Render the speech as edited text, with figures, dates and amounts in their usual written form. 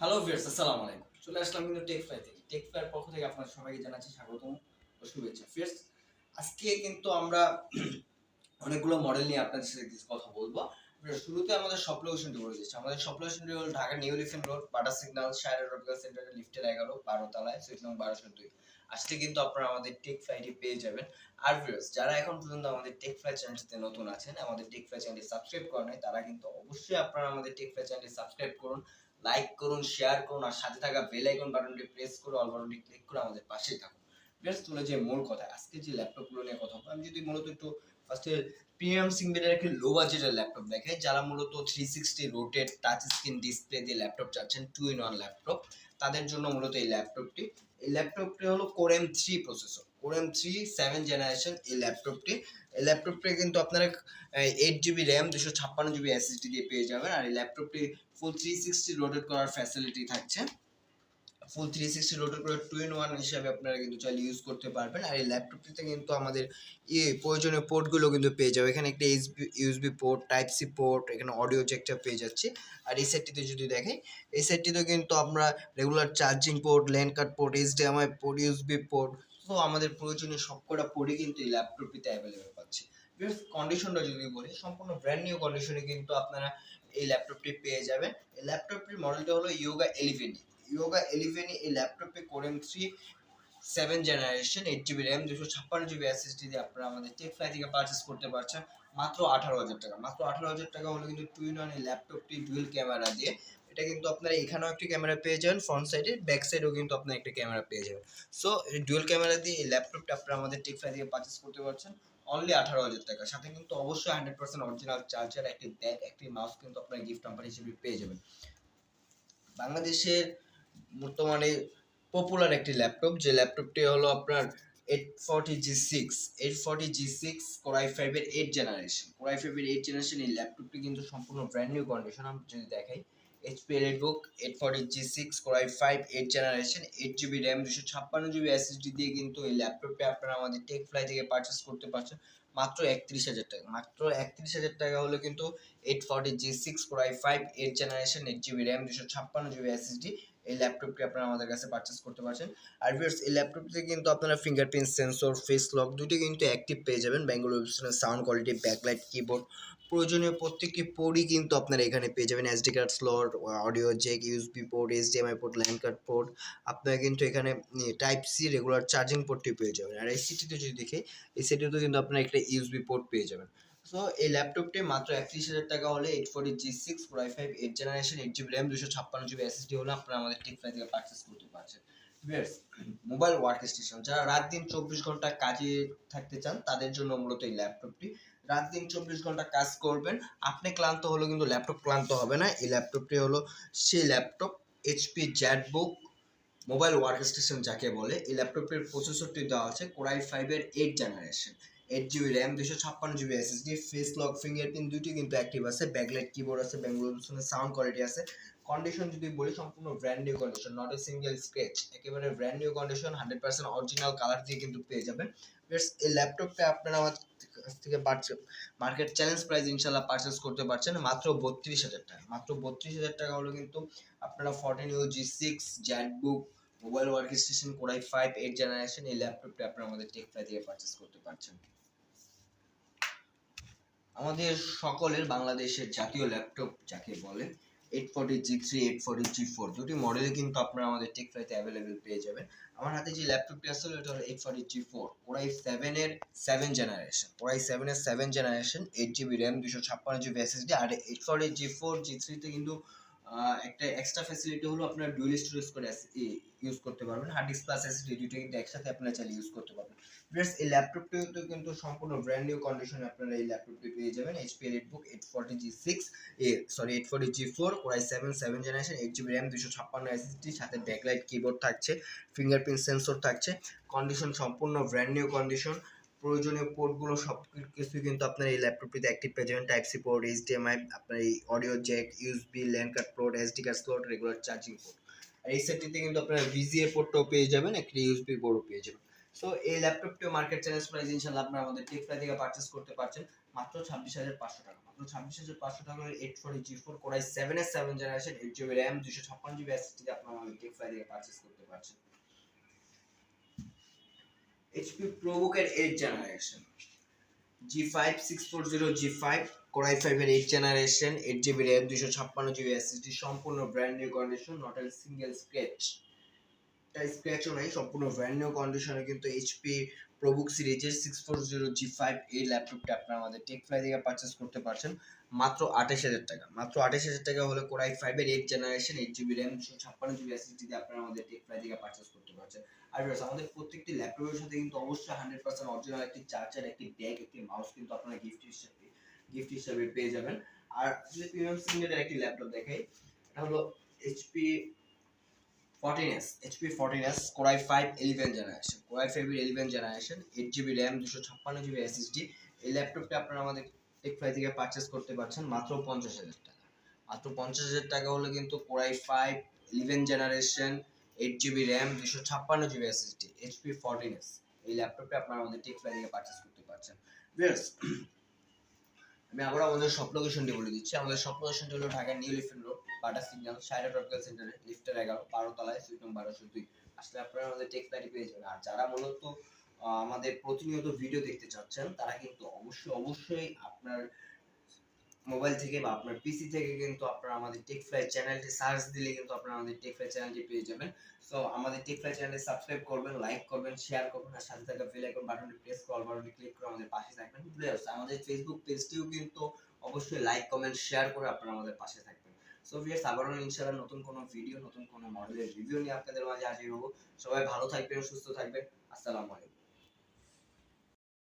Hello viewers, আসসালামু আলাইকুম। চলে আসলাম কিন্তু টেকফ্লাই থেকে। টেকফ্লাইয়ের পক্ষ থেকে আপনাদের সবাইকে জানাচ্ছি স্বাগতম ও শুভেচ্ছা। ভিউয়ার্স, আজকে কিন্তু আমরা অনেকগুলো মডেল নিয়ে আপনাদের সাথে কিছু কথা বলবো। শুরুতে আমাদের শপ লোকেশনটি বলে দিচ্ছি। আমাদের শপ লোকেশনটি হলো Dhaka New Elephant Road, Bata signal, Shaira রোডকার সেন্টারের লিফটের 11 12 তলায়, সুইট নং 1202। আসলে কিন্তু আপনারা আমাদের টেকফ্লাইটি পেয়ে যাবেন। আর ভিউয়ার্স, যারা এখন পর্যন্ত আমাদের টেকফ্লাই চ্যানেলটিতে নতুন আছেন, আমাদের টেকফ্লাই চ্যানেলটি সাবস্ক্রাইব করেন নাই, তারা কিন্তু অবশ্যই আপনারা আমাদের টেকফ্লাই চ্যানেলটি সাবস্ক্রাইব করুন, লাইক করুন, শেয়ার করুন, আর সাথে থাকা বেল আইকন বাটনটি প্রেস করে অল বাটনটি ক্লিক করে আমাদের পাশেই থাকুন। ভিউয়ার্স, চলে যে মূল কথা, আজকে যে ল্যাপটপগুলো নিয়ে কথা বলবো, আমি যদি মূলত একটু ফার্স্টে প্রিমিয়াম সিগমেন্টের একটি লো বাজেটের ল্যাপটপ দেখে, যারা মূলত 360 রোটেট টাচ স্ক্রিন ডিসপ্লে দিয়ে ল্যাপটপ চাচ্ছেন, 2-in-1 ল্যাপটপ, তাদের জন্য মূলত এই ল্যাপটপটি হলো core M three processor, core M three 7 generation. এই ল্যাপটপটি কিন্তু আপনারা 8 GB র্যাম, 256 GB এসএসডি দিয়ে পেয়ে যাবেন। আর এই ল্যাপটপটি ফুল 360 রোটেট করার ফ্যাসিলিটি থাকছে। ফুল 360 রোটেট করে 2-in-1 হিসাবে আপনারা কিন্তু চাইলে ইউজ করতে পারবেন। আর এই ল্যাপটপটিতে কিন্তু আমাদের প্রয়োজনীয় পোর্টগুলো কিন্তু পেয়ে যাবে। এখানে একটা USB port, type C port, এখানে অডিও জ্যাকটা পেয়ে যাচ্ছে। আর এই সেটটিতে যদি দেখাই, এই সেটটিতে কিন্তু আমরা regular charging port, land card port, HDMI port, USB port, তো আমাদের প্রয়োজনীয় সবকটা পোর্টই কিন্তু এই ল্যাপটপটিতে অ্যাভেলেবেল পাচ্ছি। কন্ডিশনটা যদি বলি, সম্পূর্ণ ব্র্যান্ড নিউ কন্ডিশনে কিন্তু আপনারা এই ল্যাপটপটি পেয়ে যাবেন। এই ল্যাপটপটির মডেলটা হলো ইয়োগা 11। এই ল্যাপটপে core M three 7 generation, 8 GB RAM, 256 GB SSD দিয়ে আপনারা আমাদের টেকফ্লাই থেকে পারচেস করতে পারছেন মাত্র 18,000 টাকা। মাত্র 18,000 টাকা হলে কিন্তু 2-in-1 এই ল্যাপটপটি ডুয়েল ক্যামেরা দিয়ে, এটা কিন্তু আপনারা এখানেও একটি ক্যামেরা পেয়ে যাবেন ফ্রন্ট সাইডে, ব্যাক সাইডেও কিন্তু আপনারা একটা ক্যামেরা পেয়ে যাবেন। সো এই ডুয়েল ক্যামেরা দিয়ে এই ল্যাপটপটা আপনারা আমাদের টেকফ্লাই থেকে পারচেস করতে পারছেন অনলি 18,000 টাকা। সাথে কিন্তু অবশ্যই 100% অরিজিনাল চার্জার, একটি ব্যাগ, একটি মাউস কিন্তু আপনারা গিফট নাম্বার হিসেবে পেয়ে যাবেন। বাংলাদেশের বর্তমানে পপুলার একটি ল্যাপটপ, যে ল্যাপটপটি হলো আপনার 840G6 Core i5 এর 8 জেনারেশন। Core i5 এর 8 জেনারেশন এই ল্যাপটপটি কিন্তু সম্পূর্ণ ব্র্যান্ড নিউ কন্ডিশন। আমি যদি দেখাই, HP EliteBook 840G6 Core i5 8 generation, 8 GB RAM, 256 GB SSD দিয়ে কিন্তু এই ল্যাপটপটি আপনারা আমাদের টেকফ্লাই থেকে পারচেস করতে পারছেন মাত্র 31,000 টাকা। মাত্র 31,000 টাকা হলে কিন্তু 840G6 Core i5 8 generation, 8 GB RAM, 256 GB SSD এই ল্যাপটপটি আপনারা আমাদের কাছে পারচেস করতে পারছেন। আর ভিউয়ার্স, এই ল্যাপটপটিতে কিন্তু আপনারা ফিঙ্গারপ্রিন্ট সেন্সর, ফেস লক দুটি কিন্তু অ্যাক্টিভ পেয়ে যাবেন। Bengal sound quality, backlight, keyboard, প্রয়োজনীয় প্রত্যেকটি পোর্টই কিন্তু আপনারা এখানে পেয়ে যাবেন। SD card slot, audio jack, USB port, HDMI port, land card port, আপনারা কিন্তু এখানে টাইপ সি রেগুলার চার্জিং পোর্টটি পেয়ে যাবেন। আর এই সিটিতে যদি দেখে, এই সিটিতে কিন্তু আপনারা একটা ইউএসবি পোর্ট পেয়ে যাবেন। সো এই ল্যাপটপটি মাত্র 31,000 টাকা হলে 840G6 Core i5 8 generation, 8 GB RAM, 256 GB SSD হলে আপনারা আমাদের টেকফ্লাই থেকে পারচেস করতে পারছেন। ভিউয়ার্স, মোবাইল ওয়ার্ক স্টেশন, যারা রাত দিন 24 ঘন্টা কাজে থাকতে চান, তাদের জন্য মূলত এই ল্যাপটপটি। রাত দিন 24 ঘন্টা কাজ করবেন, আপনি ক্লান্ত হলো কিন্তু ল্যাপটপ ক্লান্ত হবে না। এই ল্যাপটপটি হলো সেই laptop, HP জ্যাটবুক mobile work station যাকে বলে। এই ল্যাপটপের প্রসেসরটি দেওয়া আছে Core i5 এর 8 generation, 8 GB RAM, 256 GB SSD, face lock, fingerprint দুটি কিন্তু অ্যাক্টিভ আছে, ব্যাকলাইট কিবোর্ড আছে, বেঙ্গল সাউন্ড কোয়ালিটি আছে। কন্ডিশন যদি বলি, সম্পূর্ণ brand new condition, not a single scratch, একেবারে brand new condition, 100% original colour দিয়ে কিন্তু পেয়ে যাবেন। এই ল্যাপটপটা আপনারা আমার কাছ থেকে মার্কেট চ্যালেঞ্জ প্রাইস ইনশাল্লাহ পারচেস করতে পারছেন মাত্র 32,000 টাকা। মাত্র 32,000 টাকা হলো কিন্তু আপনারা 14UG6 জ্যাটবুক mobile work station Core i5 8 generation এই ল্যাপটপটি আপনারা আমাদের টেকফ্লাই থেকে পারচেস করতে পারছেন। আমাদের সকলের বাংলাদেশের জাতীয় ল্যাপটপ যাকে বলে 840G3 840G4 দুটি মডেলে কিন্তু আপনারা আমাদের টেকফ্লাইতে অ্যাভেলেবেল পেয়ে যাবেন। আমার হাতে যে ল্যাপটপটি আসলে এটা হলো 840G4 Core i7 এর 7 জেনারেশন, Core i7 এর 7 generation, 8 GB RAM, 256 GB SSD. আর 840G4 G3 তে কিন্তু একটা এক্সট্রা ফ্যাসিলিটি হলো আপনারা ডুয়াল স্টোরেজ করে ইউজ করতে পারবেন। হার্ড ডিস্ক প্লাস এসএসডি দুটো কিন্তু একসাথে আপনারা চাইলে ইউজ করতে পারবেন। ভিউয়ার্স, এই ল্যাপটপটি কিন্তু সম্পূর্ণ ব্র্যান্ড নিউ কন্ডিশনে আপনারা এই ল্যাপটপটি পেয়ে যাবেন। HP EliteBook 840G4 Core i7 7 generation, 8 GB RAM, 256 SSD, সাথে ব্যাকলাইট কিবোর্ড থাকছে, ফিঙ্গারপ্রিন্ট সেন্সর থাকছে। কন্ডিশন সম্পূর্ণ ব্র্যান্ড নিউ কন্ডিশন। প্রয়োজনীয় পোর্টগুলো সব কিছুই কিন্তু আপনার এই ল্যাপটপটিতে অ্যাক্টিভ পেয়ে যাবেন। টাইপ সি পোর্ট, এইচডিএমআই, আপনার এই audio jack, USB, LAN card port, SD card slot, regular charging port. আর এই সেটটিতে কিন্তু আপনারা ভিজিএ পোর্টটাও পেয়ে যাবেন, একটা ইউএসবি পোর্টও পেয়ে যাবেন। সো এই ল্যাপটপটিও মার্কেট চ্যালেঞ্জ প্রাইস ইনশাআল্লাহ আপনারা আমাদের টেকফ্লাই থেকে পারচেস করতে পারছেন মাত্র 26,500 টাকা, মাত্র 26,500 টাকা হলে 840 G4 Core i7 7 generation 8GB RAM 256GB SSD দিয়ে আপনারা আমাদের টেকফ্লাই থেকে পারচেজ করতে পারছেন। HP ProBook এর 8 generation G5 640 G5 Core i5 এর 8 generation 8GB RAM 256GB SSD সম্পূর্ণ brand new condition, not a single scratch, তাই স্ক্র্যাচও নাই, সম্পূর্ণ ব্র্যান্ড নিউ কন্ডিশনে কিন্তু HP ProBook সিরিজের 640 G5 এই ল্যাপটপটা আপনারা আমাদের টেকফ্লাই থেকে পারচেজ করতে পারছেন মাত্র 28,000 টাকা, মাত্র 28,000 টাকা হলে Core i5 এর 8 generation 8GB RAM 256GB SSD দিয়ে আপনারা আমাদের টেকফ্লাই থেকে পারচেজ করতে পারছেন। আর ভিউয়ার্স, আমাদের প্রত্যেকটি ল্যাপটপের সাথে কিন্তু অবশ্যই 100% অরিজিনাল একটি চার্জার, একটি ব্যাগ, একটি মাউস কিন্তু আপনারা গিফট হিসেবে পেয়ে যাবেন। আর যদি প্রিমিয়াম সিরিজের একটি ল্যাপটপ দেখাই, এটা হলো HP 14s Core i5 11 generation, Core i5 এর 11 generation 8GB RAM 256GB SSD। এই ল্যাপটপটা আপনারা আমাদের টেকফ্লাই থেকে পারচেজ করতে পারছেন মাত্র 50,000 টাকা, মাত্র 50,000 টাকা হলে কিন্তু Core i5 11 generation 8GB RAM 256GB SSD HP 14s এই ল্যাপটপটা আপনারা আমাদের টেকফ্লাই থেকে পারচেজ করতে পারছেন। ভিউয়ার্স, আমি আবার আমাদের শপ লোকেশনটি বলে দিচ্ছি। আমাদের শপ লোকেশনটি হলো Dhaka New Elephant Road, Bata signal, Saira টপকাল সেন্টারে, লিফটের 11 12 তলায়, সুইট নম্বর 1202। আসলে আপনারা আমাদের টেকফ্লাই পেয়ে যাবেন। আর যারা মূলত আমাদের প্রতিনিয়ত ভিডিও দেখতে চাচ্ছেন, তারা কিন্তু অবশ্যই আপনার মোবাইল থেকে বা আপনার পিসি থেকে কিন্তু আপনারা আমাদের টেকফ্লাই চ্যানেলটি সার্চ দিলে কিন্তু আপনারা আমাদের টেকফ্লাই চ্যানেলটি পেয়ে যাবেন। সো আমাদের টেকফ্লাই চ্যানেলটি সাবস্ক্রাইব করবেন, লাইক করবেন, শেয়ার করবেন, আর সাথে থাকা বেল আইকন বাটনটি প্রেস করে অল বাটনটি ক্লিক করে আমাদের পাশে থাকবেন। প্লেয়ার্স, আমাদের ফেসবুক পেজটিও কিন্তু অবশ্যই লাইক কমেন্ট শেয়ার করে আপনারা আমাদের পাশে থাকবেন। সো ভিউয়ার্স, আবারও ইনশাআল্লাহ নতুন কোনো ভিডিও, নতুন কোনো মডেলের রিভিউ নিয়ে আপনাদের মাঝে হাজির হব। সবাই ভালো থাকবেন, সুস্থ থাকবেন। আসসালামু আলাইকুম।